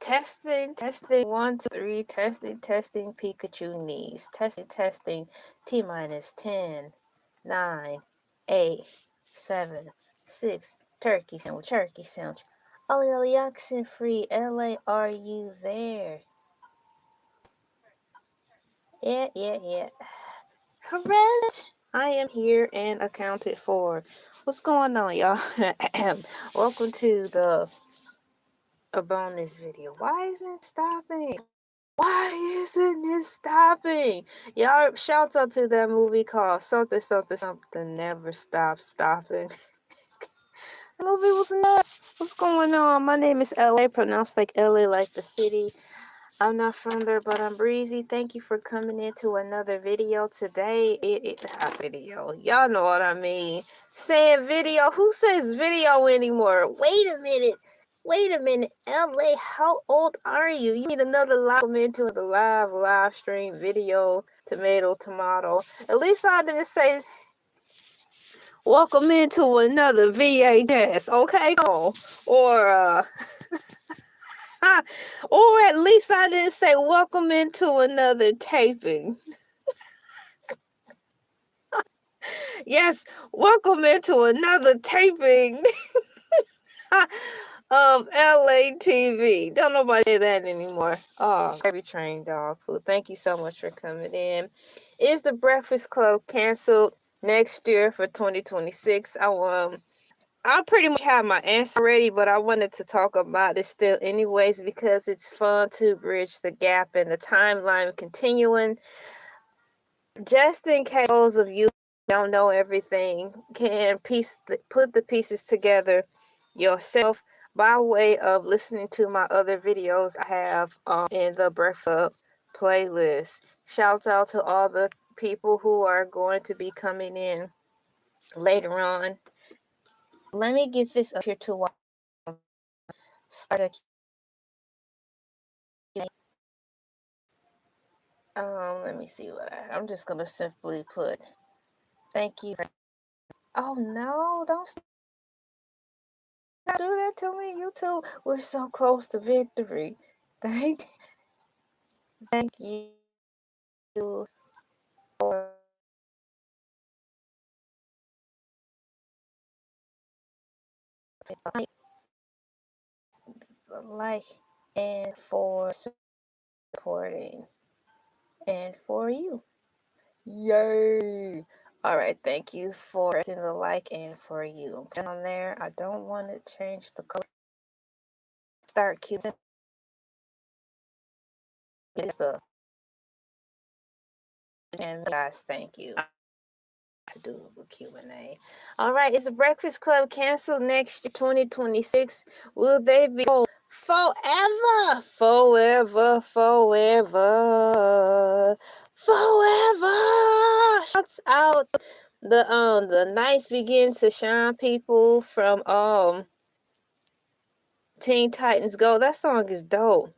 Testing, testing, 1, 2, 3, testing, testing, Pikachu knees. Testing, testing, T minus 10, 9, 8, 7, 6, turkey sandwich. Ollie, oxen free, LA, are you there? Yeah. Hooray! I am here and accounted for. What's going on, y'all? Welcome to the bonus video. Why isn't it stopping? Why isn't it stopping? Y'all, shouts out to that movie called something never stops stopping. The movie was nuts. What's going on? My name is LA, pronounced like LA, like the city. I'm not from there, but I'm breezy. Thank you for coming into another video today. Video. Y'all know what I mean. Saying video. Who says video anymore? Wait a minute. LA, how old are you? You need another live into the live stream video. Tomato. At least I didn't say welcome into another VIDS, okay? Or or at least I didn't say welcome into another taping. Yes, welcome into another taping of Elay TV. Don't nobody say that anymore. Oh, baby train dog food. Thank you so much for coming in. Is the Breakfast Club canceled next year for 2026? I pretty much have my answer ready, but I wanted to talk about it still anyways because it's fun to bridge the gap in the timeline continuing. Just in case those of you who don't know everything can put the pieces together yourself by way of listening to my other videos I have in the Breakfast Club playlist. Shouts out to all the people who are going to be coming in later on. Let me get this up here to start a let me see what I'm just gonna simply put thank you. Oh no, don't do that to me, YouTube. We're so close to victory. Thank you for the like and for supporting and for you. Yay! All right, thank you for the like and for you. On there, I don't want to change the color. Start cubing. It's a and guys, thank you. To do a Q&A. All right, is the Breakfast Club canceled next year, 2026? Will they be forever? Shouts out the nights begin to shine people from Teen Titans Go. That song is dope.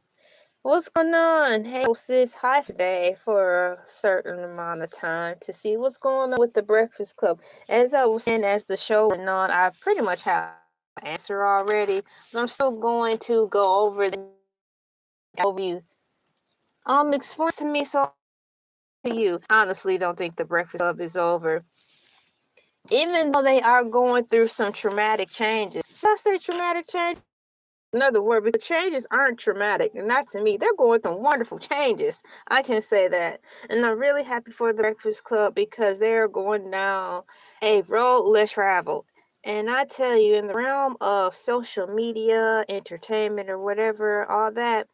What's going on? Hey, sis, hi today for a certain amount of time to see what's going on with the Breakfast Club. As I was saying, as the show went on, I pretty much have an answer already, but I'm still going to go over the overview. Explain to me so to you. Honestly, don't think the Breakfast Club is over. Even though they are going through some traumatic changes. Should I say traumatic change? Another word, because changes aren't traumatic, and not to me. They're going through wonderful changes. I can say that. And I'm really happy for the Breakfast Club because they're going down a road less traveled. And I tell you, in the realm of social media, entertainment, or whatever, all that,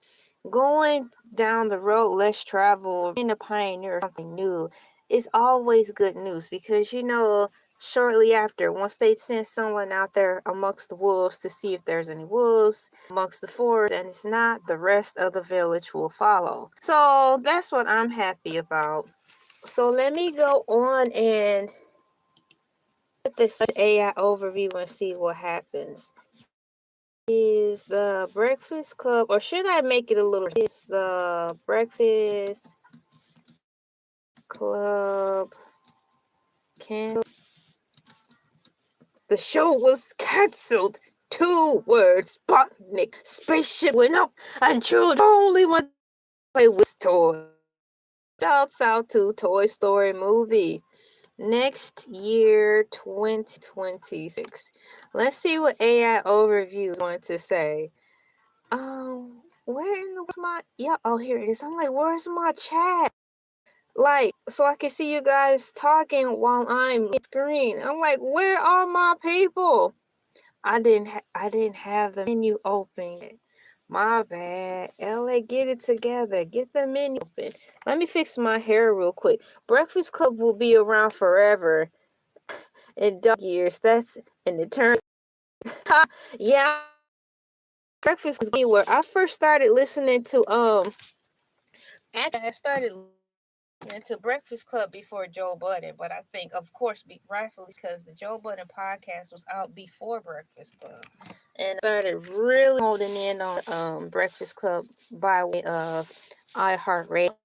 going down the road less traveled, being a pioneer of something new, is always good news because, shortly after, once they send someone out there amongst the wolves to see if there's any wolves amongst the forest, and it's not, the rest of the village will follow. So that's what I'm happy about. So let me go on and put this AI overview and see what happens. Is the Breakfast Club, or should I make it a little, is the Breakfast Club canceled? The show was canceled 2 words, Sputnik. Spaceship went up and children only want to play with toys. Shouts out to Toy Story movie. Next year, 2026. Let's see what AI overview is going to say. Where in the my oh, here it is. I'm like, where's my chat? Like, so I can see you guys talking while I'm on screen. I'm like, where are my people? I didn't have the menu open. My bad. LA, get it together. Get the menu open. Let me fix my hair real quick. Breakfast Club will be around forever. In dog years. That's an eternity. Yeah. Breakfast was where I first started listening to actually I started listening to Breakfast Club before Joe Budden, but I think of course rightfully because the Joe Budden podcast was out before Breakfast Club. And I started really holding in on Breakfast Club by way of iHeartRadio.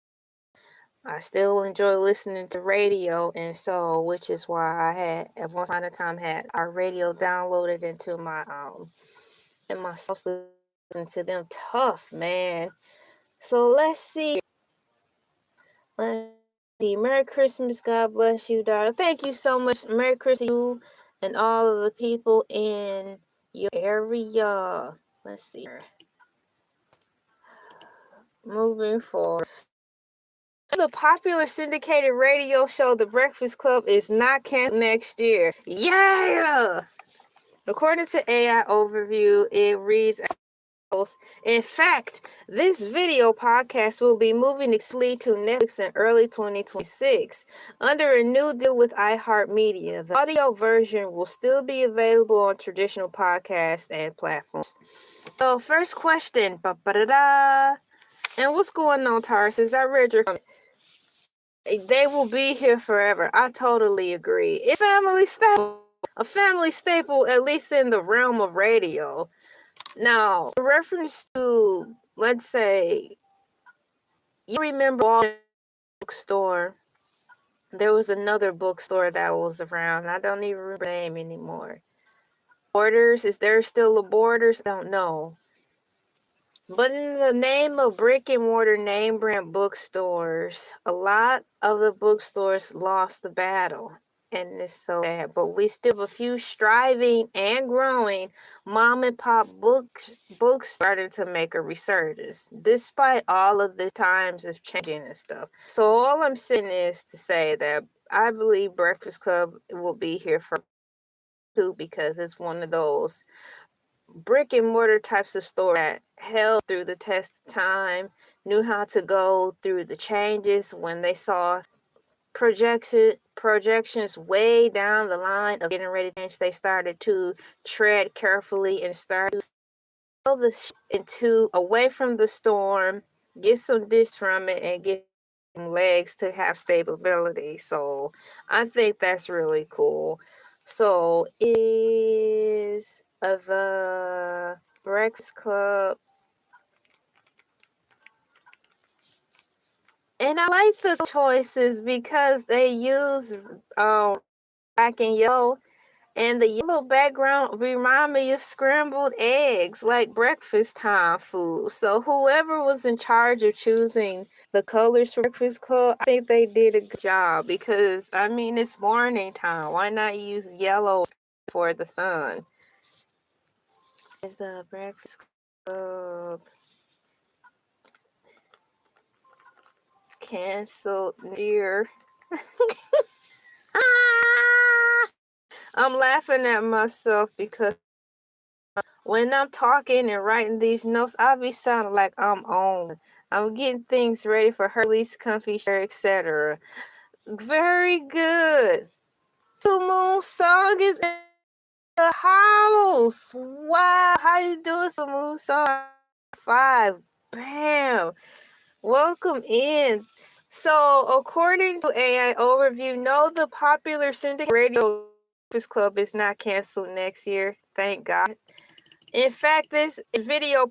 I still enjoy listening to radio, and so which is why I had at one point in time had our radio downloaded into my and my social listening to them tough, man. So let's see. Let's see. Merry Christmas. God bless you, daughter. Thank you so much. Merry Christmas to you and all of the people in your area. Let's see. Moving forward. The popular syndicated radio show The Breakfast Club is not canceled next year. Yeah! According to AI Overview, it reads as in fact, this video podcast will be moving exclusively to Netflix in early 2026 under a new deal with iHeartMedia. The audio version will still be available on traditional podcasts and platforms. So, first question. Ba-ba-da-da. And what's going on, Tarsus? I read your comment. They will be here forever. I totally agree. It's a family staple, at least in the realm of radio. Now, in reference to, let's say, you remember Waaah bookstore. There was another bookstore that was around. I don't even remember the name anymore. Borders, is there still a Borders? I don't know. But in the name of brick and mortar name brand bookstores, a lot of the bookstores lost the battle. And it's so sad. But we still have a few striving and growing mom and pop books starting to make a resurgence, despite all of the times of changing and stuff. So all I'm saying is to say that I believe Breakfast Club will be here for too, because it's one of those brick and mortar types of store that held through the test of time, knew how to go through the changes when they saw projections way down the line of getting ready to change. They started to tread carefully and start to pull the into away from the storm, get some distance from it, and get some legs to have stability. So I think that's really cool. So is the Breakfast Club, and I like the choices because they use black and yellow, and the yellow background remind me of scrambled eggs, like breakfast time food. So whoever was in charge of choosing the colors for Breakfast Club, I think they did a good job, because I mean it's morning time. Why not use yellow for the sun? Is the Breakfast Club canceled, dear? I'm laughing at myself because when I'm talking and writing these notes, I be sounding like I'm on. I'm getting things ready for her release, comfy share, etc. Very good. Two Moon Song is in the house. Wow, how you doing, Two Moon Song? 5. Bam. Welcome in. So, according to AI Overview, no, the popular syndicated radio Breakfast Club is not canceled next year. Thank God. In fact, this video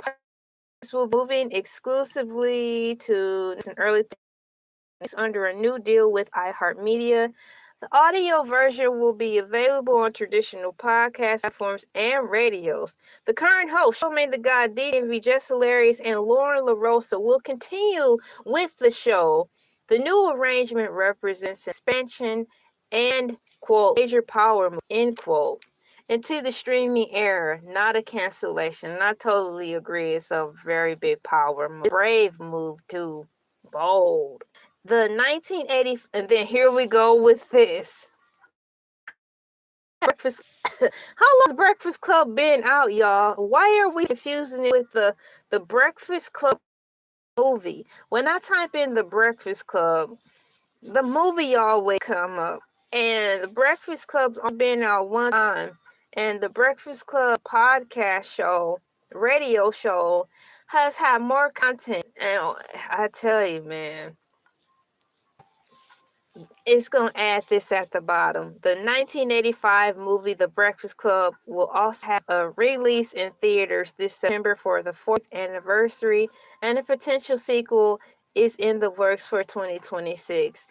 will be moving exclusively to an early under a new deal with iHeartMedia. The audio version will be available on traditional podcast platforms and radios. The current host, Charlamagne the God, DMV, Jess Hilarious, and Lauren LaRosa will continue with the show. The new arrangement represents expansion and, quote, major power move, end quote, into the streaming era, not a cancellation. And I totally agree. It's a very big power move. Brave move, too. Bold. The 1980, and then here we go with this. Breakfast. How long has Breakfast Club been out, y'all? Why are we confusing it with the Breakfast Club movie? When I type in the Breakfast Club, the movie always come up, and the Breakfast Club's only been out one time, and the Breakfast Club podcast show, radio show, has had more content, and I tell you, man. It's going to add this at the bottom. The 1985 movie The Breakfast Club will also have a release in theaters this September for the 4th anniversary, and a potential sequel is in the works for 2026.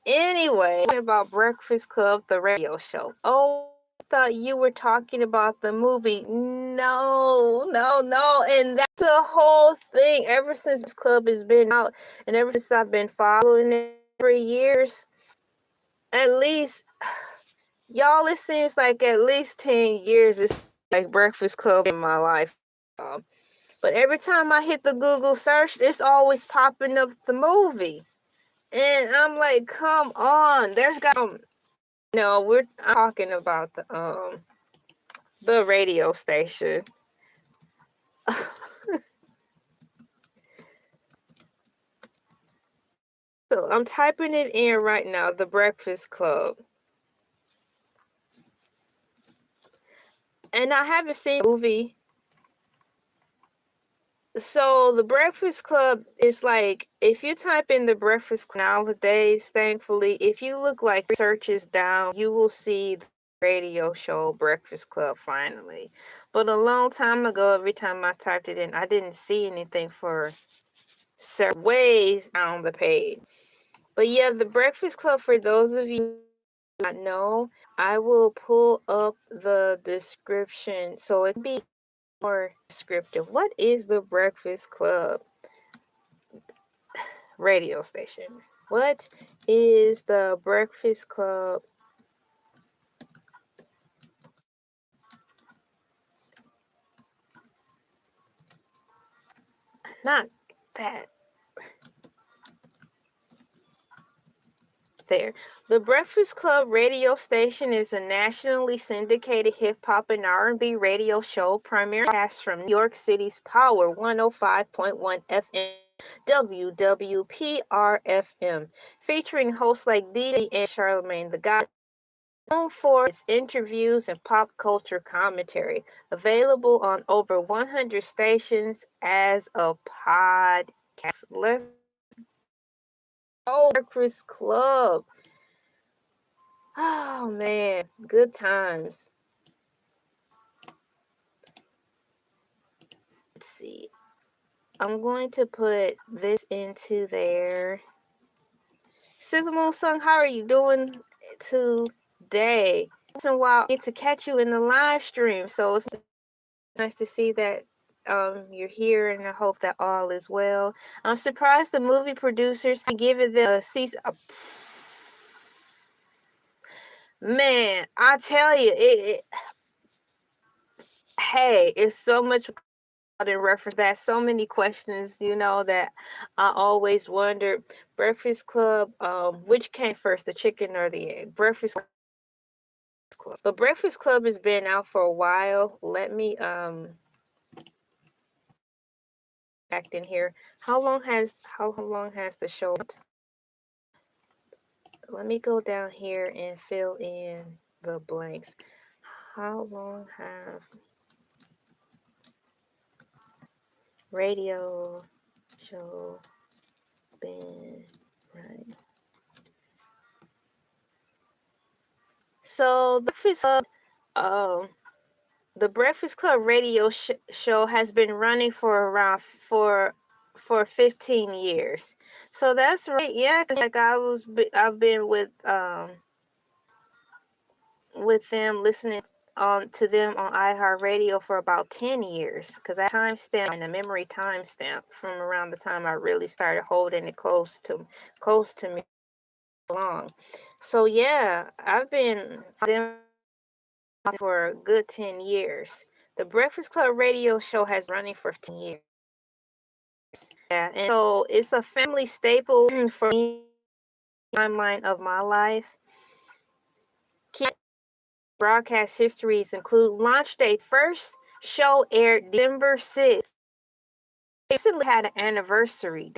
Anyway, about Breakfast Club, the radio show. Oh, I thought you were talking about the movie. No. And that's the whole thing. Ever since this club has been out, and ever since I've been following it for years, at least, y'all, it seems like at least 10 years it's like Breakfast Club in my life. But every time I hit the Google search, it's always popping up the movie. And I'm like, come on, there's got no, I'm talking about the radio station. So I'm typing it in right now, The Breakfast Club. And I haven't seen the movie. So the Breakfast Club is like, if you type in the Breakfast Club nowadays, thankfully, if you look like searches down, you will see the radio show Breakfast Club finally. But a long time ago, every time I typed it in, I didn't see anything for several ways down the page. But yeah, the Breakfast Club, for those of you who do not know, I will pull up the description so it can be more descriptive. What is the Breakfast Club radio station? What is the Breakfast Club? Not that. There. The Breakfast Club radio station is a nationally syndicated hip-hop and R&B radio show primarily cast from New York City's Power 105.1 FM WWPR-FM, featuring hosts like DJ and Charlamagne the God, known for its interviews and pop culture commentary, available on over 100 stations as a podcast. Let's go, Breakfast Club. Oh man, good times. Let's see. I'm going to put this into there. Sizzle Moon Sung, how are you doing today? Once in a while, I get to catch you in the live stream, so it's nice to see that you're here, and I hope that all is well. I'm surprised the movie producers give it the season. Man, I tell you, hey, it's so much in reference that, so many questions, that I always wondered. Breakfast Club, which came first, the chicken or the egg? Breakfast Club. But Breakfast Club has been out for a while. Let me back in here. How long has the show? Let me go down here and fill in the blanks. How long have radio show been running? So the Breakfast Club radio show has been running for around for 15 years. So that's right. Yeah, 'cause like I've been with with them, listening to them on iHeartRadio for about 10 years, because I timestamp and a memory timestamp from around the time I really started holding it close to me long. So yeah, I've been them for a good 10 years. The Breakfast Club radio show has been running for 10 years. Yeah, and so it's a family staple for me. Timeline of my life. Key broadcast histories include launch date. First show aired December 6th. Recently had an anniversary.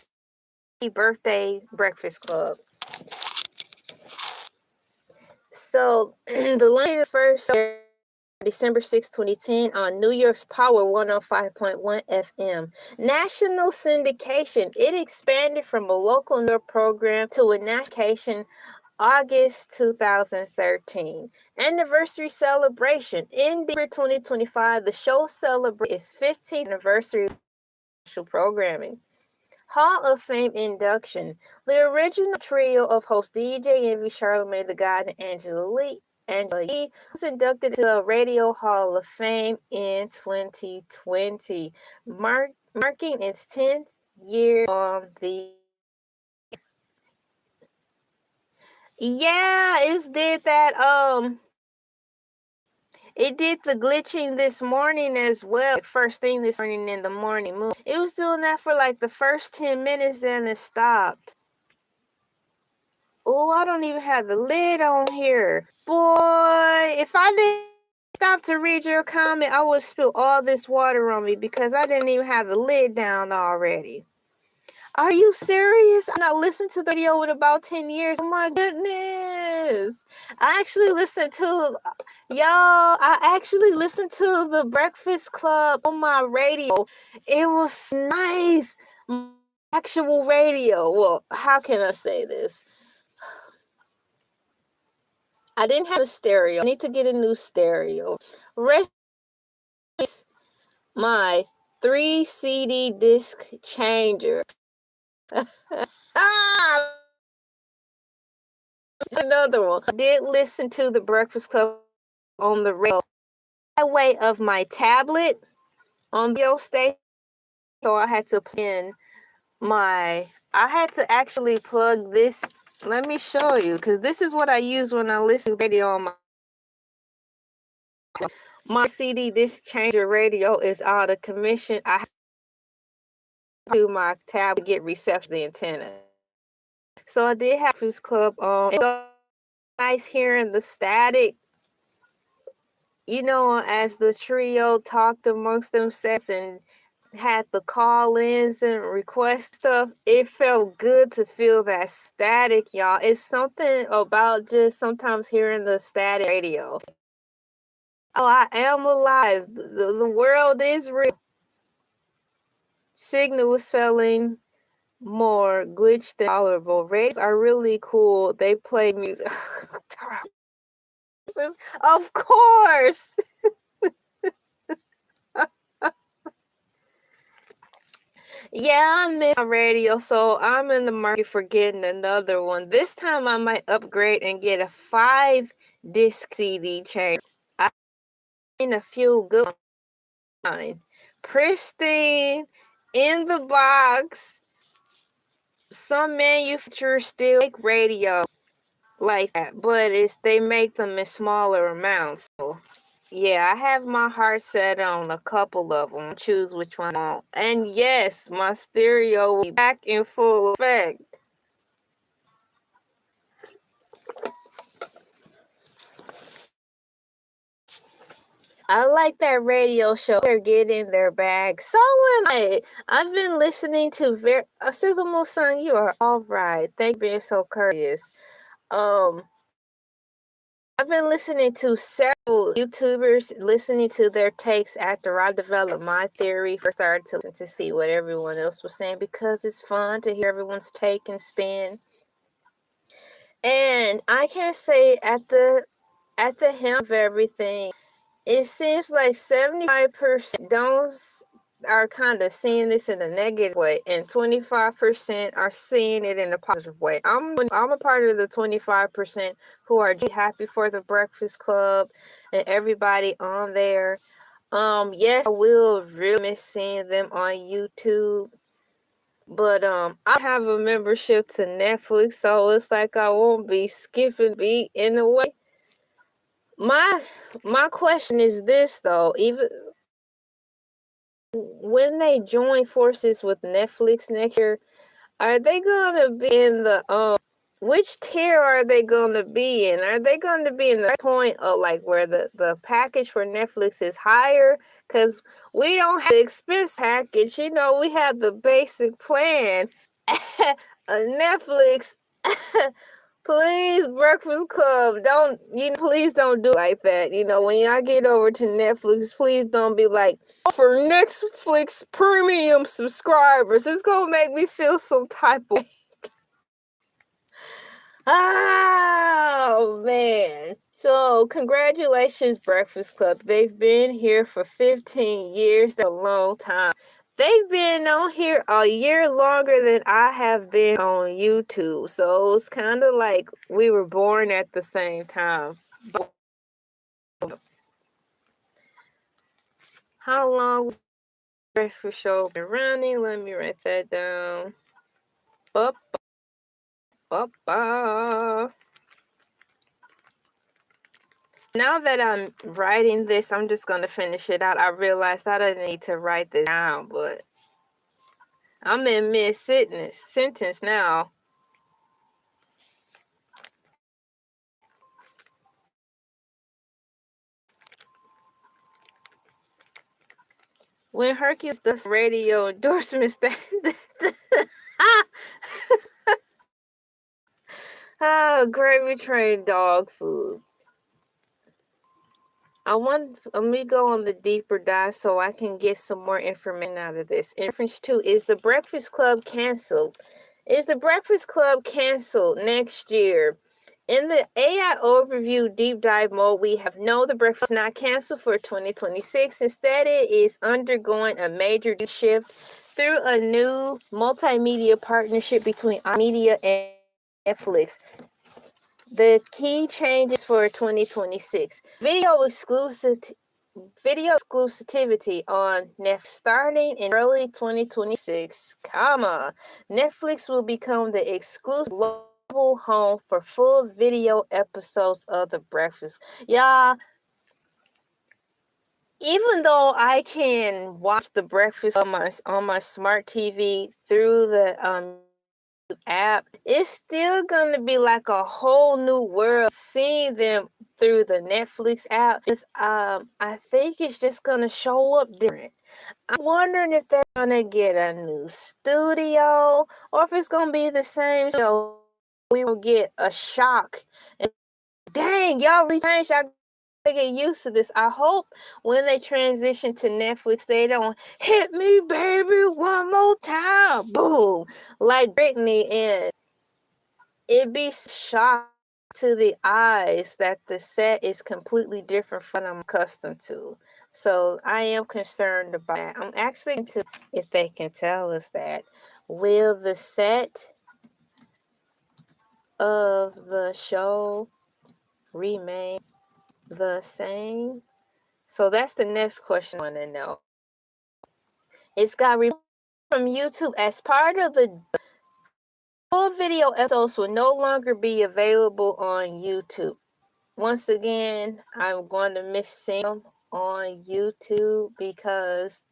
Birthday Breakfast Club. So the launch first December 6, 2010 on New York's Power 105.1 FM. National syndication. It expanded from a local New York program to a national August 2013. Anniversary celebration. In December 2025, the show celebrates its 15th anniversary of programming. Hall of Fame induction. The original trio of hosts DJ Envy, Charlamagne the God, and Angela Lee was inducted to the Radio Hall of Fame in 2020, marking its 10th year on the. Yeah, it did that. It did the glitching this morning as well. First thing this morning in the morning moon. It was doing that for like the first 10 minutes, then it stopped. Oh, I don't even have the lid on here. Boy, if I didn't stop to read your comment, I would spill all this water on me because I didn't even have the lid down already. Are you serious? I'm not listening to the radio in about 10 years. Oh my goodness. I actually listened to, the Breakfast Club on my radio. It was nice. Actual radio. Well, how can I say this? I didn't have a stereo. I need to get a new stereo. Rest my 3 CD disc changer. Another one. I did listen to the Breakfast Club on the radio by way of my tablet on the station. So I had to actually plug this. Let me show you, because this is what I use when I listen to radio on my CD disc changer radio is out of commission. I have to do my tab to get reception the antenna. So I did have this club on. It was nice hearing the static, as the trio talked amongst themselves and had the call-ins and request stuff. It felt good to feel that static, y'all. It's something about just sometimes hearing the static radio. Oh, I am alive. The world is real. Signal was feeling more glitched than tolerable. Radios are really cool. They play music. Of course. Yeah, I miss my radio, so I'm in the market for getting another one. This time I might upgrade and get a 5-disc CD changer. I've seen a few good ones. Pristine, in the box. Some manufacturers still make radio like that, but they make them in smaller amounts. So yeah, I have my heart set on a couple of them. Choose which one I want. And yes, my stereo will be back in full effect. I like that radio show. They're getting their bag. So am I. I've been listening to Sizzle Musang, you are all right. Thank you for being so courteous. I've been listening to several YouTubers, listening to their takes after I developed my theory. First started to listen to see what everyone else was saying because it's fun to hear everyone's take and spin. And I can say at the helm of everything, it seems like 75% don't are kind of seeing this in a negative way, and 25% are seeing it in a positive way. I'm a part of the 25% who are happy for the Breakfast Club and everybody on there. Yes, I will really miss seeing them on YouTube. But I have a membership to Netflix, so it's like I won't be skipping beat in a way. My question is this though, even when they join forces with Netflix next year, are they gonna be in the which tier are they gonna be in? Are they gonna be in the point of like where the package for Netflix is higher? Cause we don't have the expense package, you know, we have the basic plan. Netflix. Please, Breakfast Club, please don't do it like that. You know, when y'all get over to Netflix, please don't be like, for Netflix premium subscribers. It's gonna make me feel some type of oh man. So congratulations, Breakfast Club. They've been here for 15 years. That's a long time. They've been on here a year longer than I have been on YouTube. So it's kind of like we were born at the same time. How long was the Breakfast Show been running? Let me write that down. Up, up, up. Now that I'm writing this, I'm just going to finish it out. I realized I didn't need to write this down, but I'm in mid-sentence now. When Hercules does radio endorsements, gravy train dog food. Let me go on the deeper dive so I can get some more information out of this. In reference to, is the Breakfast Club canceled? Is the Breakfast Club canceled next year? In the AI overview deep dive mode, we have no, the Breakfast is not canceled for 2026. Instead, it is undergoing a major shift through a new multimedia partnership between media and Netflix. The key changes for 2026: video exclusivity on Netflix starting in early 2026, Netflix will become the exclusive global home for full video episodes of The Breakfast. Yeah, even though I can watch The Breakfast on my smart TV through the app, it's still gonna be like a whole new world seeing them through the Netflix app. I think it's just gonna show up different. I'm wondering if they're gonna get a new studio or if it's gonna be the same show. We will get a shock and dang, y'all really changed. I get used to this. I hope when they transition to Netflix, they don't hit me, baby, one more time, boom, like Britney, and it be shocked to the eyes that the set is completely different from what I'm accustomed to. So I am concerned about that. I'm actually into if they can tell us that. Will the set of the show remain the same? So that's the next question I want to know. It's got removed from YouTube as part of the full video episodes will no longer be available on YouTube. Once again, I'm going to miss seeing them on YouTube because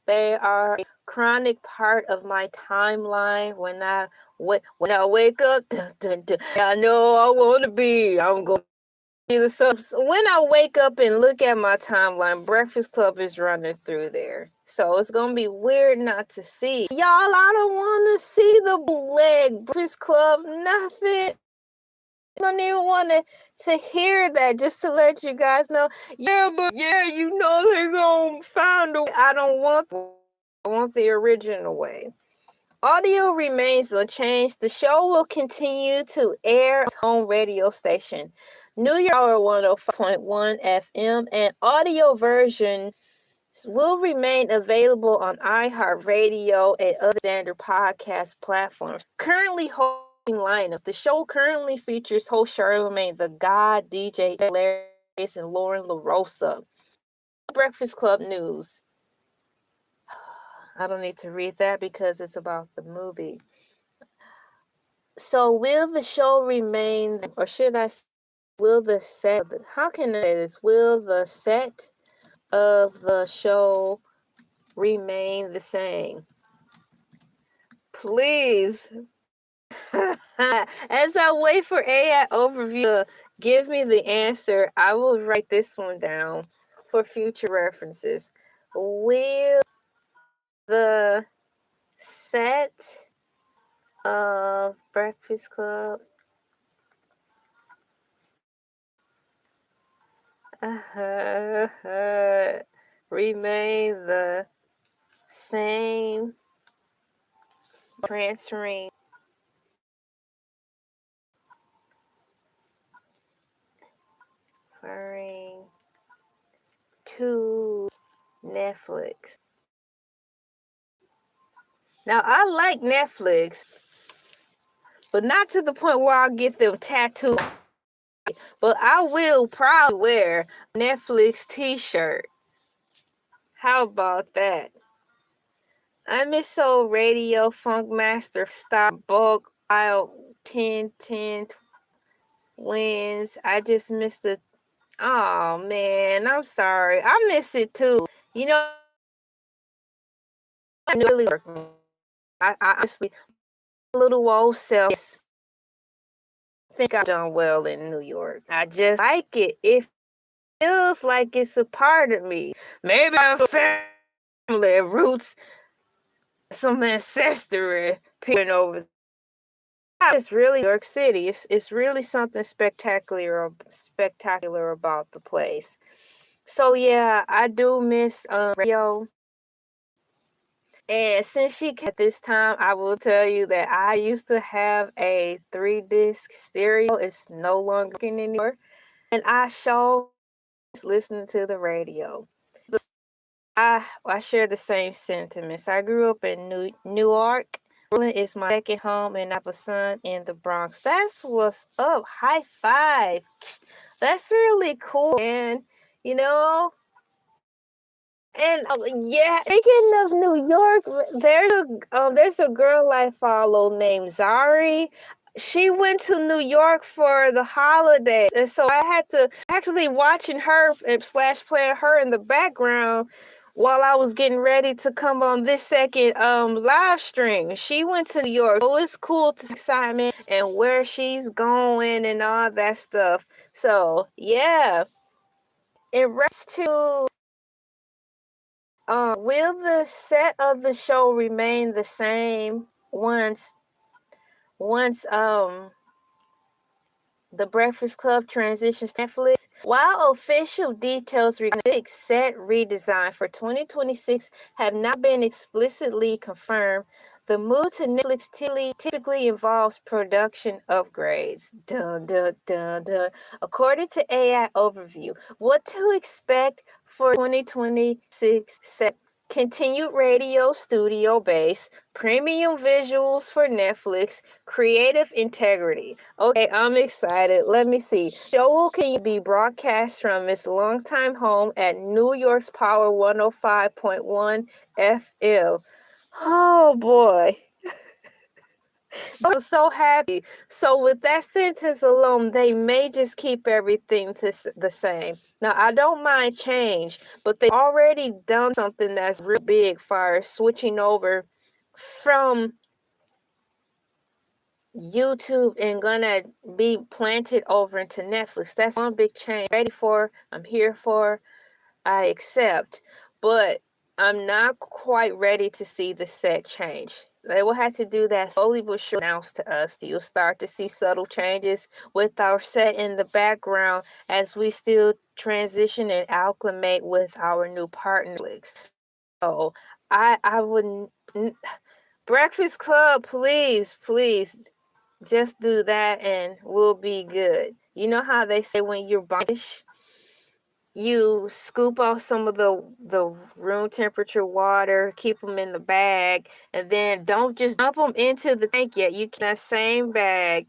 they are a chronic part of my timeline. When I wake up, I know I want to be. I'm going to be the subs. When I wake up and look at my timeline, Breakfast Club is running through there. So it's going to be weird not to see. Y'all, I don't want to see the bootleg Breakfast Club, nothing. I don't even want to hear that, just to let you guys know. Yeah, but yeah, you know they're going to find a way. I don't want I want the original way. Audio remains unchanged. The show will continue to air on its home radio station, New York 105.1 FM, and audio version will remain available on iHeartRadio and other standard podcast platforms. Currently hosting lineup. The show currently features host Charlamagne the God, DJ Hilarious, and Lauren LaRosa. Breakfast Club news. I don't need to read that because it's about the movie. So will the show remain, or should I say, will the set, how can I say this? Will the set of the show remain the same? Please. As I wait for AI overview to give me the answer, I will write this one down for future references. Will the set of Breakfast Club remain the same, transferring to Netflix? Now, I like Netflix, but not to the point where I'll get them tattooed. But I will probably wear a Netflix t-shirt. How about that? I miss Soul Radio, Funk Master, Stop, Bulk, Wild, 10 wins. I just missed the... Oh, man, I'm sorry. I miss it, too. You know, I really work. I honestly, little old self, think I've done well in New York. I just like it. It feels like it's a part of me. Maybe I'm so family roots, some ancestry peering over. It's really New York City. It's really something spectacular about the place. So yeah, I do miss radio. And since she at this time, I will tell you that I used to have a 3-disc stereo. It's no longer working anymore. And I listening to the radio. I share the same sentiments. I grew up in Newark. Brooklyn is my second home, and I have a son in the Bronx. That's what's up. High five. That's really cool, man. You know. And yeah, speaking of New York, there's a girl I follow named Zari. She went to New York for the holidays, and so I had to actually watching her / playing her in the background while I was getting ready to come on this second live stream. She went to New York. So it's cool to see excitement and where she's going and all that stuff. So yeah, it rests to will the set of the show remain the same once the Breakfast Club transitions to Netflix? While official details regarding the set redesign for 2026 have not been explicitly confirmed, the move to Netflix typically involves production upgrades. Dun, dun, dun, dun. According to AI Overview, what to expect for 2026 set: continued radio studio base, premium visuals for Netflix, creative integrity. Okay, I'm excited. Let me see. Show will continue to be broadcast from its longtime home at New York's Power 105.1 FM. Oh boy. I'm so happy. So with that sentence alone, they may just keep everything the same. Now, I don't mind change, but they've already done something that's real big for switching over from YouTube and gonna be planted over into Netflix. That's one big change. Ready for, I'm here for, I accept. But I'm not quite ready to see the set change. They will have to do that slowly but surely. Announced to us. You'll start to see subtle changes with our set in the background as we still transition and acclimate with our new partners. So I wouldn't. Breakfast Club, please, just do that and we'll be good. You know how they say when you're bondish, you scoop off some of the room temperature water, keep them in the bag, and then don't just dump them into the tank yet. You can that same bag,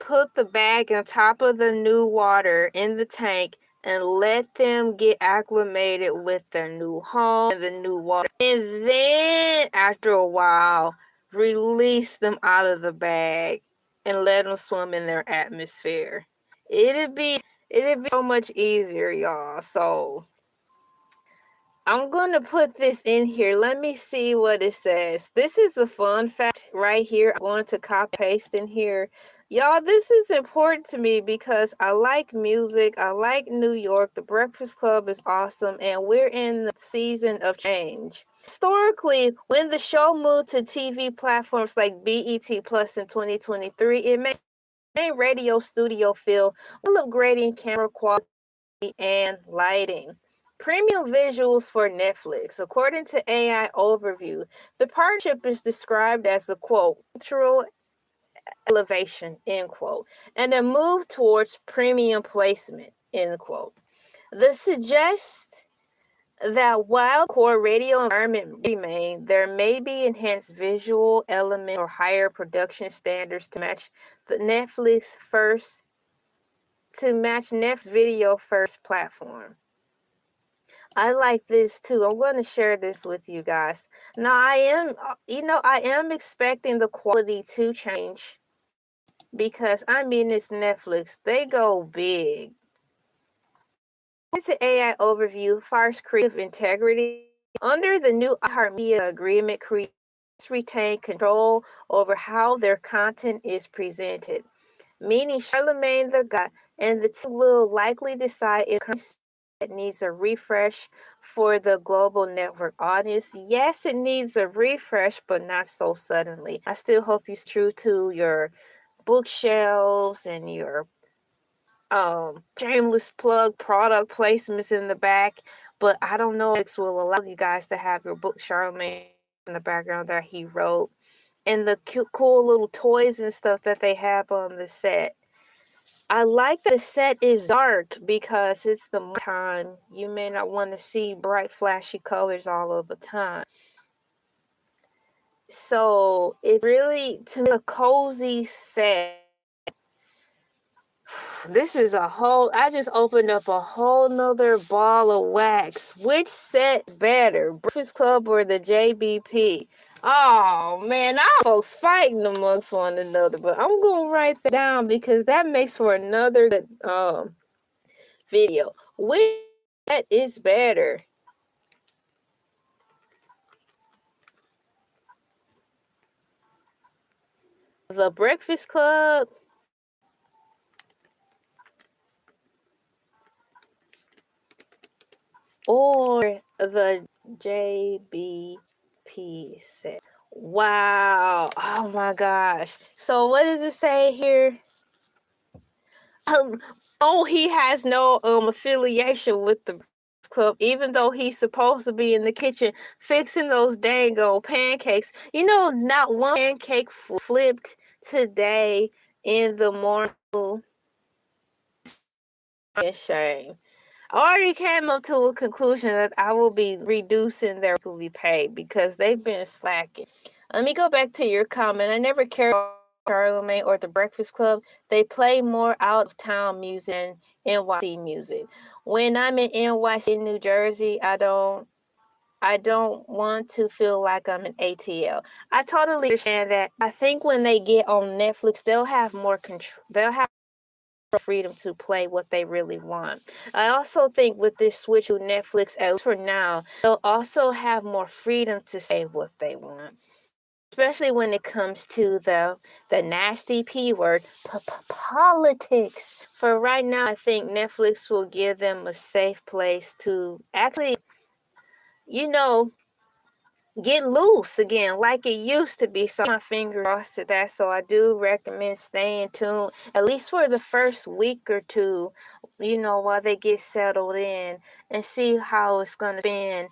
put the bag on top of the new water in the tank and let them get acclimated with their new home and the new water. And then after a while, release them out of the bag and let them swim in their atmosphere. It'd be so much easier, y'all. So I'm gonna put this in here. Let me see what it says. This is a fun fact right here. I'm going to copy paste in here. Y'all, this is important to me because I like music. I like New York. The Breakfast Club is awesome, and we're in the season of change. Historically, when the show moved to TV platforms like BET Plus in 2023, it made radio studio feel while upgrading camera quality and lighting. Premium visuals for Netflix. According to AI Overview, the partnership is described as a quote, cultural elevation, end quote, and a move towards premium placement, end quote. This suggests that while core radio environment remain, there may be enhanced visual elements or higher production standards to match Netflix video first platform. I like this too. I'm going to share this with you guys. Now, I am expecting the quality to change because, it's Netflix. They go big. It's an AI overview, fires creative integrity. Under the new iHeartMedia agreement, creators retain control over how their content is presented, meaning Charlemagne the God and the team will likely decide if it needs a refresh for the global network audience. Yes, it needs a refresh, but not so suddenly. I still hope you're true to your bookshelves and your shameless plug product placements in the back, but I don't know if Netflix will allow you guys to have your book Charlemagne in the background that he wrote and the cute, cool little toys and stuff that they have on the set. I like that the set is dark because it's the time. You may not want to see bright, flashy colors all of the time. So it's really, to me, a cozy set. This is I just opened up a whole nother ball of wax. Which set better, Breakfast Club or the JBP? Oh man, our folks fighting amongst one another, but I'm gonna write that down because that makes for another video. Which set is better? The Breakfast Club or the JBP set? Wow. Oh my gosh. So what does it say here? Oh, he has no affiliation with the club, even though he's supposed to be in the kitchen fixing those dang old pancakes. Not one pancake flipped today in the morning. Shame. I already came up to a conclusion that I will be reducing their weekly pay because they've been slacking. Let me go back to your comment. I never cared about Charlemagne or the Breakfast Club. They play more out of town music and NYC music. When I'm in NYC, New Jersey, I don't want to feel like I'm in ATL. I totally understand that. I think when they get on Netflix, they'll have more control. They'll have freedom to play what they really want. I also think with this switch to Netflix, at least for now, they'll also have more freedom to say what they want. Especially when it comes to the nasty P word, politics. For right now, I think Netflix will give them a safe place to actually, get loose again like it used to be. So my finger crossed to that. So I do recommend staying tuned, at least for the first week or two, while they get settled in and see how it's going to be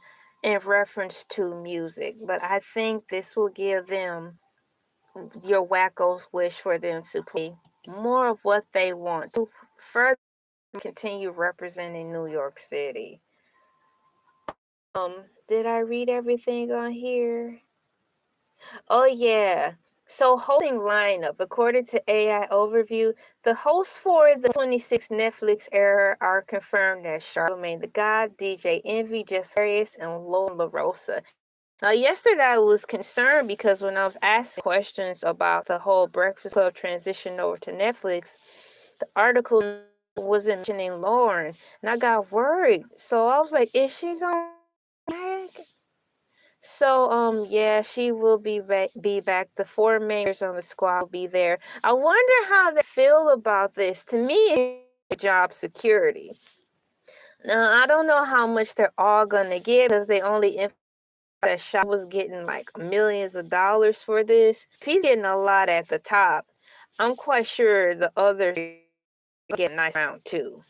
in reference to music. But I think this will give them your wackos wish for them to play more of what they want to further continue representing New York City. Did I read everything on here? Oh yeah. So hosting lineup, according to AI Overview, the hosts for the 26 Netflix era are confirmed as Charlamagne the God, DJ Envy, Just Farious, and Lola Rosa. Now, yesterday I was concerned because when I was asking questions about the whole Breakfast Club transition over to Netflix, the article wasn't mentioning Lauren, and I got worried. So I was like, is she going back? So, yeah, she will be back. The 4 members on the squad will be there. I wonder how they feel about this. To me, it's job security. Now, I don't know how much they're all gonna get because they only that Shaw was getting like millions of dollars for this. If he's getting a lot at the top, I'm quite sure the others get a nice round too.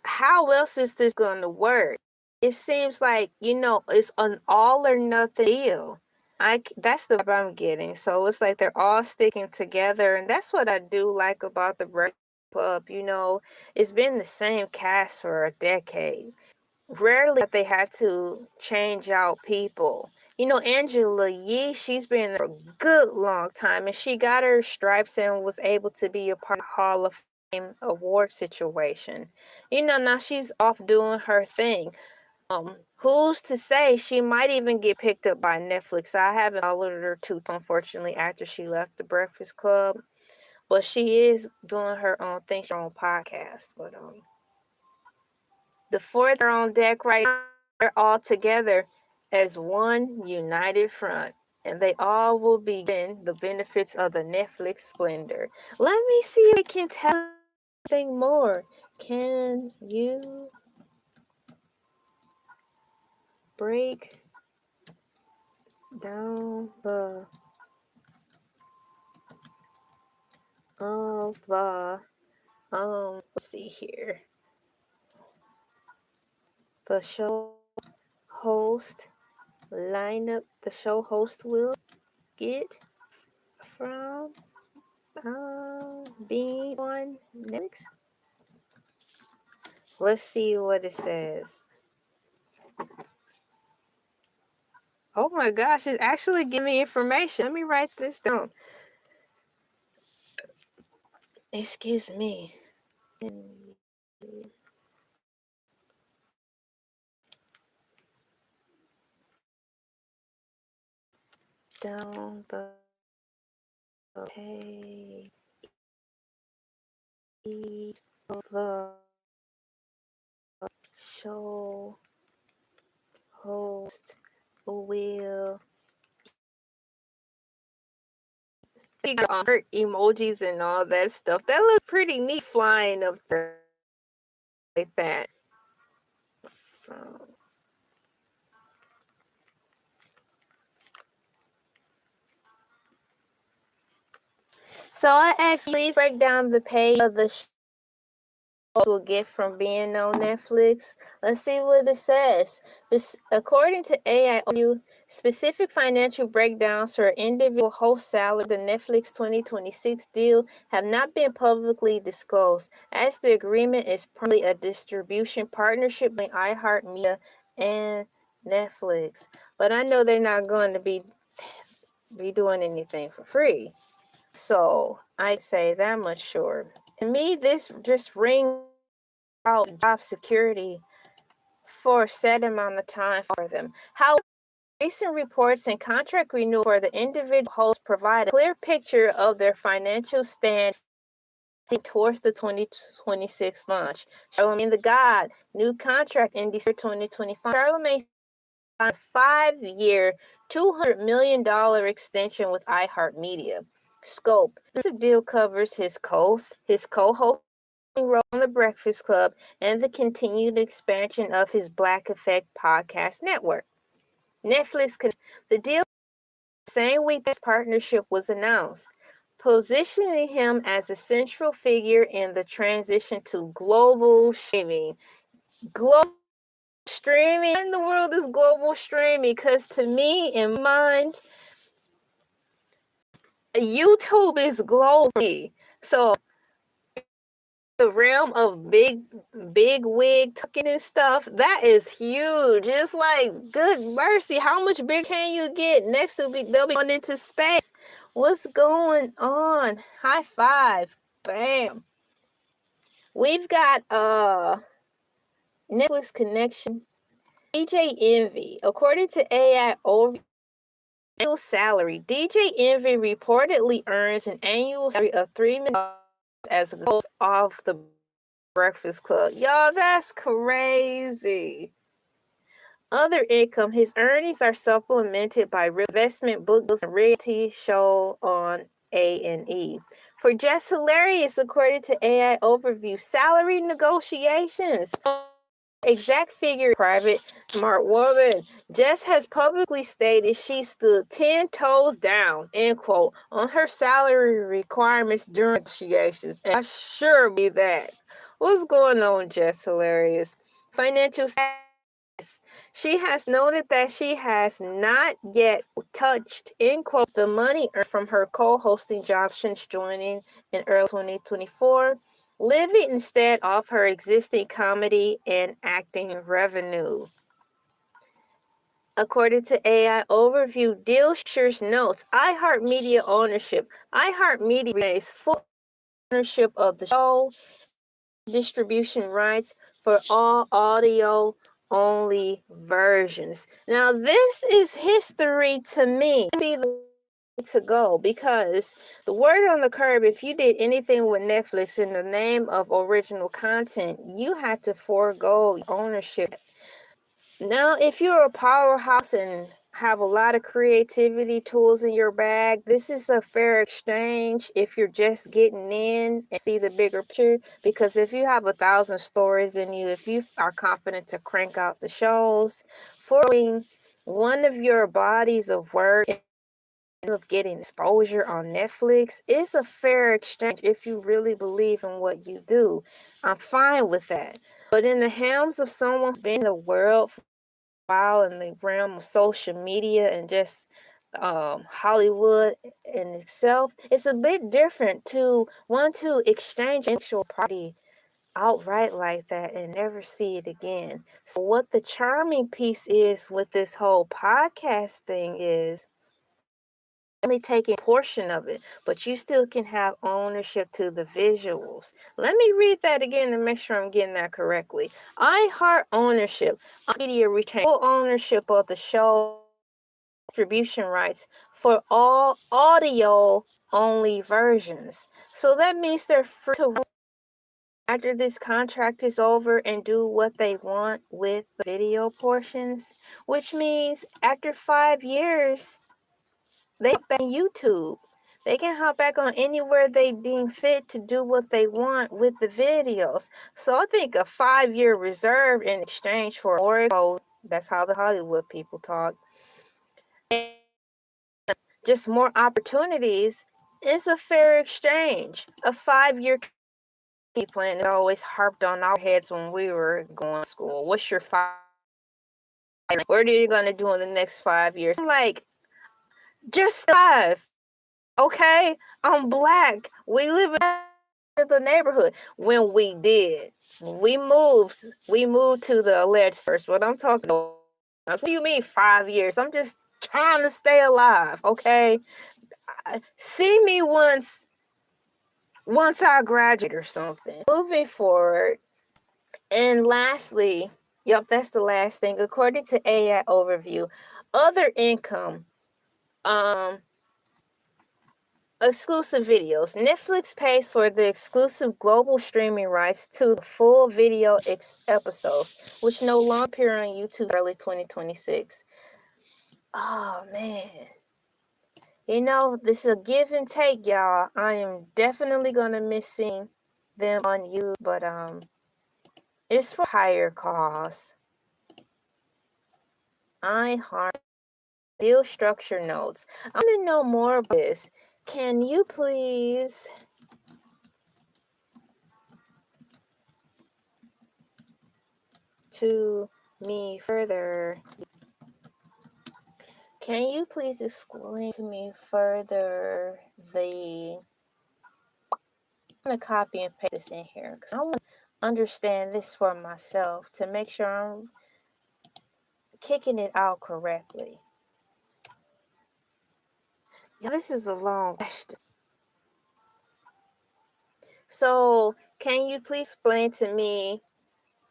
How else is this going to work? It seems like, it's an all or nothing deal. That's the vibe I'm getting. So it's like they're all sticking together, and that's what I do like about the Breakfast Club. It's been the same cast for a decade. Rarely have they had to change out people. Angela Yee, she's been there for a good long time, and she got her stripes and was able to be a part of the Hall of Fame award situation. Now she's off doing her thing. Who's to say she might even get picked up by Netflix? I haven't followed her too, unfortunately, after she left the Breakfast Club, but she is doing her own thing, her own podcast. But the 4 are on deck right now. They're all together as one united front, and they all will be getting the benefits of the Netflix splendor. Let me see if I can tell anything more. Can you break down the let's see here. The show host lineup the show host will get from being on Netflix. Let's see what it says. Oh my gosh, it's actually giving me information. Let me write this down. Excuse me. Down the page of the show host will heart emojis and all that stuff. That looks pretty neat flying up there like that. So I asked, please break down the page of the show will get from being on Netflix. Let's see what it says. According to AI, specific financial breakdowns for individual host salary, the Netflix 2026 deal have not been publicly disclosed, as the agreement is primarily a distribution partnership between iHeartMedia and Netflix. But I know they're not going to be doing anything for free. So I say that much sure. To me, this just rings out job security for a set amount of time for them. How recent reports and contract renewal for the individual hosts provide a clear picture of their financial stand towards the 2026 launch. Charlamagne the God, new contract in December 2025. Charlamagne signed a 5-year, $200 million extension with iHeartMedia. Scope. This deal covers his co-host role on The Breakfast Club and the continued expansion of his Black Effect podcast network. Netflix, the deal the same week this partnership was announced, positioning him as a central figure in the transition to global streaming. Global streaming in the world is global streaming, because to me, in my mind, YouTube is global. So the realm of big wig tucking and stuff, that is huge. It's like, good mercy, how much big can you get? Next they'll be going into space. What's going on? High five. Bam. We've got Netflix connection. DJ Envy. According to AI overview, annual salary. DJ Envy reportedly earns an annual salary of $3 million as a host of the Breakfast Club. Y'all, that's crazy. Other income. His earnings are supplemented by investment book deals and reality show on A&E. For Just Hilarious, according to AI overview, salary negotiations. Exact figure private smart woman. Jess has publicly stated she stood 10 toes down, end quote, on her salary requirements during negotiations. And I sure be that. What's going on, Jess Hilarious? Financial status. She has noted that she has not yet touched, end quote, the money earned from her co-hosting job since joining in early 2024. Living instead off her existing comedy and acting revenue. According to AI Overview, Dilshire notes iHeartMedia ownership. iHeartMedia remains full ownership of the show, distribution rights for all audio only versions. Now, this is history to me. Be the to go, because the word on the curb, if you did anything with Netflix in the name of original content, you had to forego ownership. Now, if you're a powerhouse and have a lot of creativity tools in your bag, this is a fair exchange if you're just getting in and see the bigger picture. Because if you have 1,000 stories in you, if you are confident to crank out the shows, following one of your bodies of work of getting exposure on Netflix is a fair exchange if you really believe in what you do. I'm fine with that. But in the hands of someone who's been in the world for a while, in the realm of social media and just Hollywood in itself, it's a bit different to want to exchange intellectual property outright like that and never see it again. So what the charming piece is with this whole podcast thing is only taking a portion of it, but you still can have ownership to the visuals. Let me read that again to make sure I'm getting that correctly. iHeart ownership. Media retain full ownership of the show distribution rights for all audio only versions. So that means they're free to after this contract is over and do what they want with the video portions, which means after 5 years they hop back on YouTube. They can hop back on anywhere they deem fit to do what they want with the videos. So I think a 5-year reserve in exchange for more, that's how the Hollywood people talk, and just more opportunities is a fair exchange. A 5-year plan is always harped on our heads when we were going to school. What's your 5? What are you going to do in the next 5 years? I'm like, just 5. Okay, I'm black. We live in the neighborhood. When we did, we moved to the alleged first. What I'm talking about. What do you mean 5 years? I'm just trying to stay alive. Okay, see me once I graduate or something. Moving forward, and lastly, yep, that's the last thing. According to AI overview, other income. Exclusive videos. Netflix pays for the exclusive global streaming rights to the full video episodes, which no longer appear on YouTube early 2026. Oh, man. You know, this is a give and take, y'all. I am definitely going to miss seeing them on YouTube, but it's for higher cause. iHeart deal structure notes. I want to know more about this. Can you please to me further? Can you please explain to me further the going to copy and paste this in here because I want to understand this for myself to make sure I'm kicking it out correctly. Yeah, this is a long question. So, can you please explain to me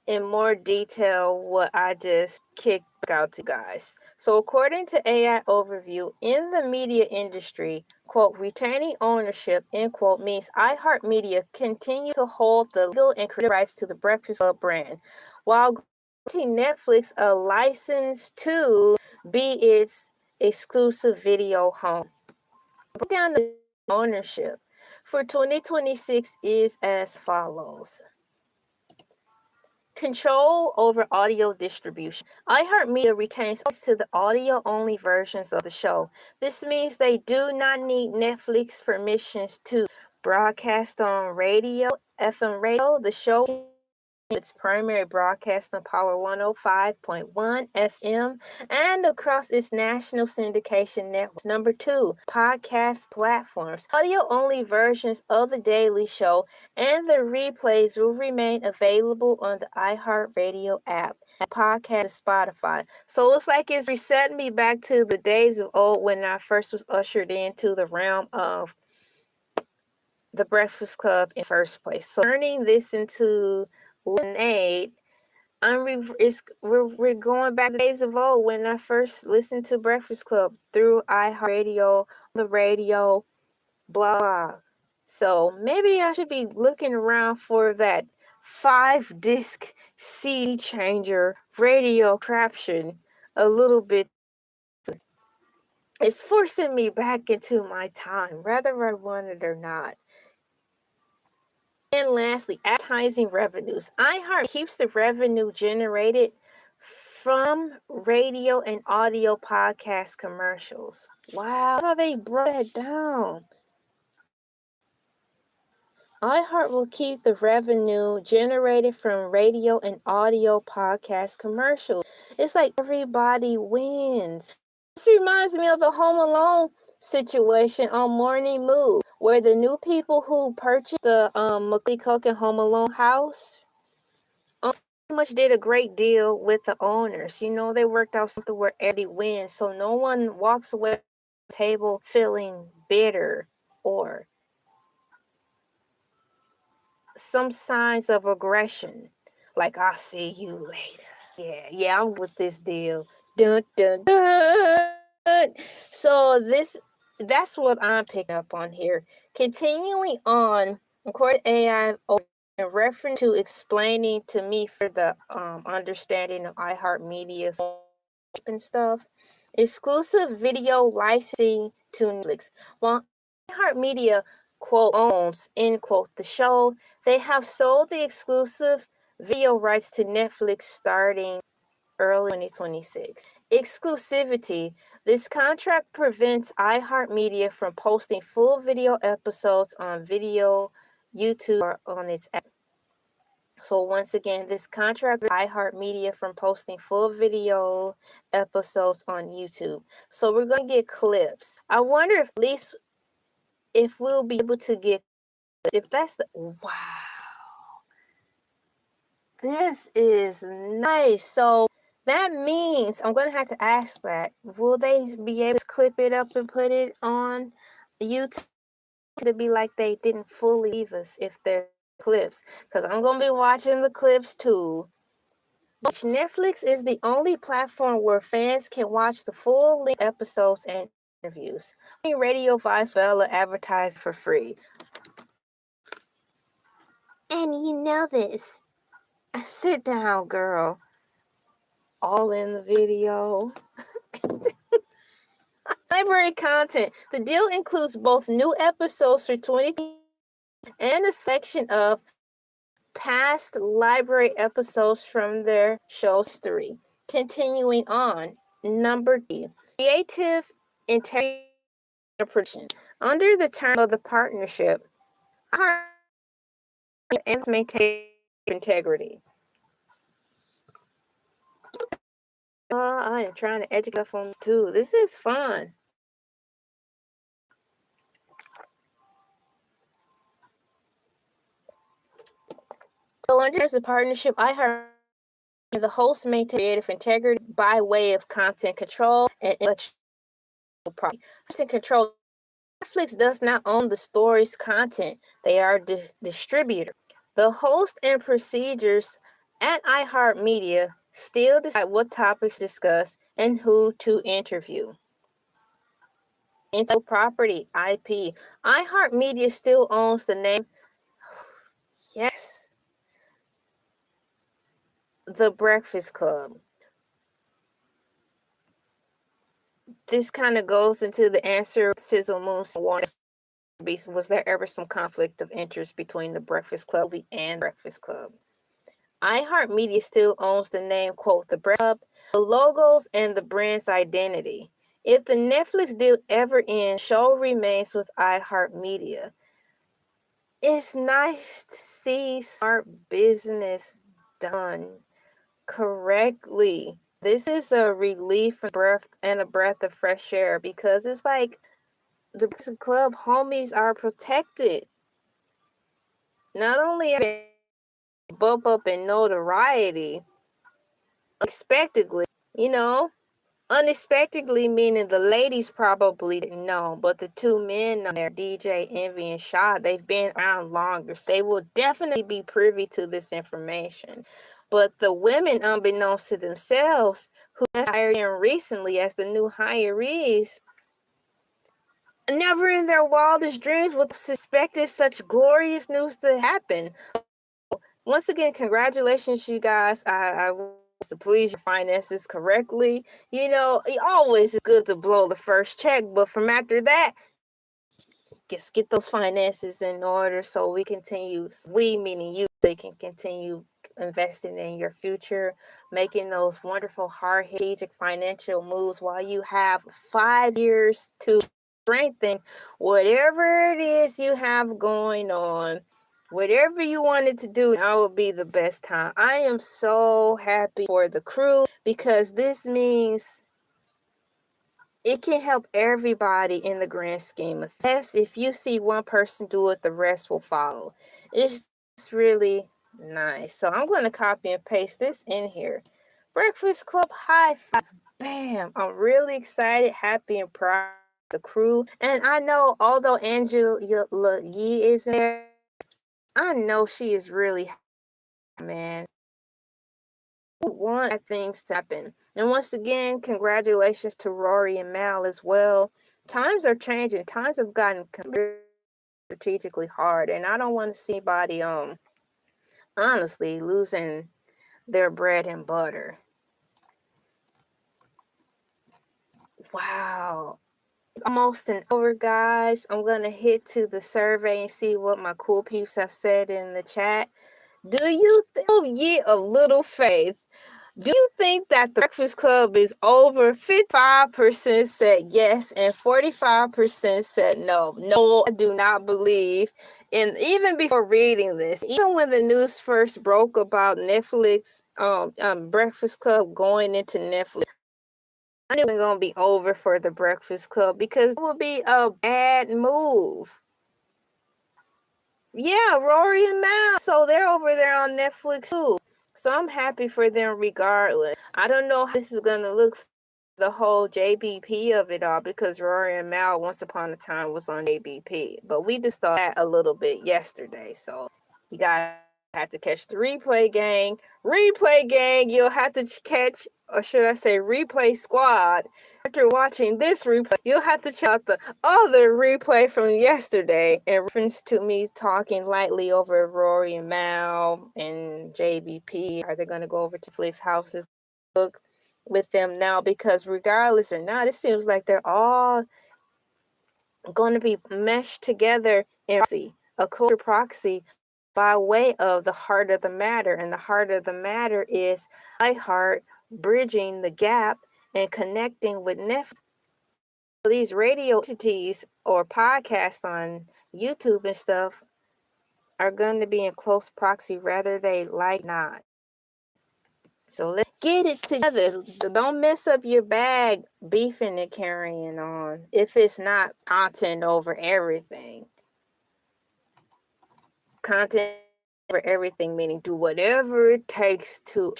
in more detail what I just kicked out to guys? So according to AI Overview, in the media industry, quote, retaining ownership, end quote, means iHeartMedia continue to hold the legal and creative rights to the Breakfast Club brand, while granting Netflix a license to be its exclusive video home. Break down the ownership for 2026 is as follows. Control over audio distribution. iHeartMedia retains rights to the audio-only versions of the show. This means they do not need Netflix permissions to broadcast on radio, FM radio. The show its primary broadcast on Power 105.1 FM and across its national syndication network. Number 2, podcast platforms. Audio-only versions of The Daily Show and the replays will remain available on the iHeartRadio app, podcast, Spotify. So it's like it's resetting me back to the days of old when I first was ushered into the realm of the Breakfast Club in the first place. So turning this into lemonade, we're going back to the days of old when I first listened to Breakfast Club through iHeartRadio, the radio, blah, blah. So maybe I should be looking around for that 5-disc CD changer radio caption a little bit. It's forcing me back into my time, whether I want it or not. And lastly, advertising revenues. iHeart keeps the revenue generated from radio and audio podcast commercials. Wow, how they broke that down. iHeart will keep the revenue generated from radio and audio podcast commercials. It's like everybody wins. This reminds me of the Home Alone situation on Morning Move, where the new people who purchased the Macaulay Culkin Home Alone house pretty much did a great deal with the owners. You know, they worked out something where everybody wins, so no one walks away from the table feeling bitter or some signs of aggression, like I'll see you later. Yeah, I'm with this deal. Dun dun dun. So that's what I'm picking up on here. Continuing on, according to AI, in reference to explaining to me for the understanding of iHeartMedia's and stuff, exclusive video licensing to Netflix. While iHeartMedia, quote, owns, end quote, the show, they have sold the exclusive video rights to Netflix starting early 2026. Exclusivity. This contract prevents iHeartMedia from posting full video episodes on video, YouTube, or on its app. So once again, this contract prevents iHeartMedia from posting full video episodes on YouTube. So we're going to get clips. I wonder if at least if we'll be able to get, if that's the, wow. This is nice. So that means I'm going to have to ask that. Will they be able to clip it up and put it on YouTube? To be like they didn't fully leave us if they're clips. Because I'm going to be watching the clips too. Netflix is the only platform where fans can watch the full length episodes and interviews. Radio Vice Vela advertise for free. And you know this. Sit down, girl. All in the video. Library content. The deal includes both new episodes for 2020 and a section of past library episodes from their show history. Continuing on, number 3, creative integrity and production. Under the term of the partnership, and maintain integrity. I am trying to educate on this too. This is fun. So under the partnership, iHeart the host maintain creative integrity by way of content control and intellectual property. Content control. Netflix does not own the story's content. They are the distributor. The host and procedures at iHeartMedia still decide what topics to discuss and who to interview. Intellectual property, IP. iHeartMedia still owns the name. Yes. The Breakfast Club. This kind of goes into the answer Sizzle Moon was there ever some conflict of interest between the Breakfast Club and Breakfast Club? iHeartMedia still owns the name, quote, the Breakfast Club, the logos, and the brand's identity. If the Netflix deal ever ends, show remains with iHeartMedia. It's nice to see smart business done correctly. This is a relief and a breath of fresh air because it's like the Breakfast Club homies are protected. Not only are they bump up in notoriety, unexpectedly, unexpectedly meaning the ladies probably didn't know, but the two men there, DJ Envy and Shaw, they've been around longer, so they will definitely be privy to this information. But the women, unbeknownst to themselves, who hired in recently as the new hirees, never in their wildest dreams would have suspected such glorious news to happen. Once again, congratulations, you guys. I want to please your finances correctly. It always is good to blow the first check, but from after that, just get those finances in order so we meaning you, they can continue investing in your future, making those wonderful, hard, strategic financial moves while you have 5 years to strengthen whatever it is you have going on. Whatever you wanted to do, now would be the best time. I am so happy for the crew because this means it can help everybody in the grand scheme of things. Yes, if you see one person do it, the rest will follow. It's just really nice. So I'm going to copy and paste this in here. Breakfast Club high five. Bam. I'm really excited, happy, and proud of the crew. And I know, although Angela Yee isn't there, I know she is really happy, man. Want things to happen. And once again, congratulations to Rory and Mal as well. Times are changing. Times have gotten strategically hard, and I don't want to see anybody honestly losing their bread and butter. Wow. Almost an hour, guys. I'm gonna hit to the survey and see what my cool peeps have said in the chat. Do you think a little faith? Do you think that the Breakfast Club is over? 55% said yes and 45% said no. No, I do not believe. And even before reading this, even when the news first broke about Netflix, Breakfast Club going into Netflix, I knew it was going to be over for the Breakfast Club because it would be a bad move. Yeah, Rory and Mal. So they're over there on Netflix too. So I'm happy for them regardless. I don't know how this is going to look for the whole JBP of it all because Rory and Mal once upon a time was on JBP. But we just saw that a little bit yesterday. So you guys have to catch the replay gang. Replay gang, you'll have to catch, or should I say replay squad. After watching this replay, you'll have to check out the other replay from yesterday in reference to me talking lightly over Rory and Mal and JBP. Are they going to go over to Flick's houses? Look with them now because regardless or not, it seems like they're all going to be meshed together in a culture proxy by way of the heart of the matter. And the heart of the matter is iHeart bridging the gap and connecting with Netflix. These radio entities or podcasts on YouTube and stuff are going to be in close proxy whether they like not. So let's get it together. Don't mess up your bag beefing and carrying on if it's not content over everything. Content for everything, meaning do whatever it takes to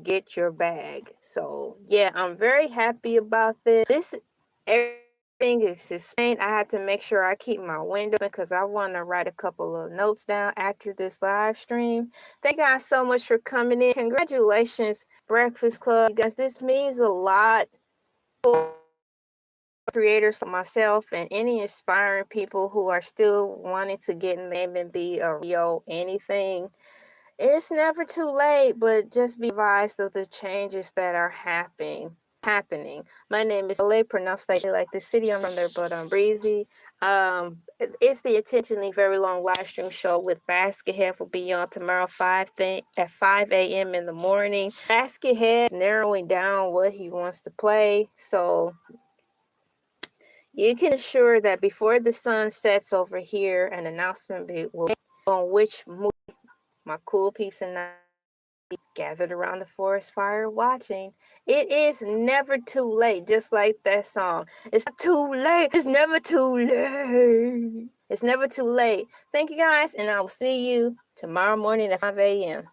get your bag. So yeah, I'm very happy about this. Everything is explained. I had to make sure I keep my window because I want to write a couple of notes down after this live stream. Thank you guys so much for coming in. Congratulations, Breakfast Club. You guys, this means a lot for creators like myself and any inspiring people who are still wanting to get in there and be a real anything. It's never too late, but just be advised of the changes that are happening. My name is Elay, pronounced like the city. I'm from there, but I'm breezy. It's the intentionally very long live stream show with Basket Head will be on tomorrow at 5 a.m. in the morning. Basket Head is narrowing down what he wants to play, so you can assure that before the sun sets over here, an announcement will be on which movie my cool peeps and I gathered around the forest fire watching. It is never too late, just like that song. It's not too late. It's never too late. It's never too late. Thank you guys, and I will see you tomorrow morning at 5 a.m.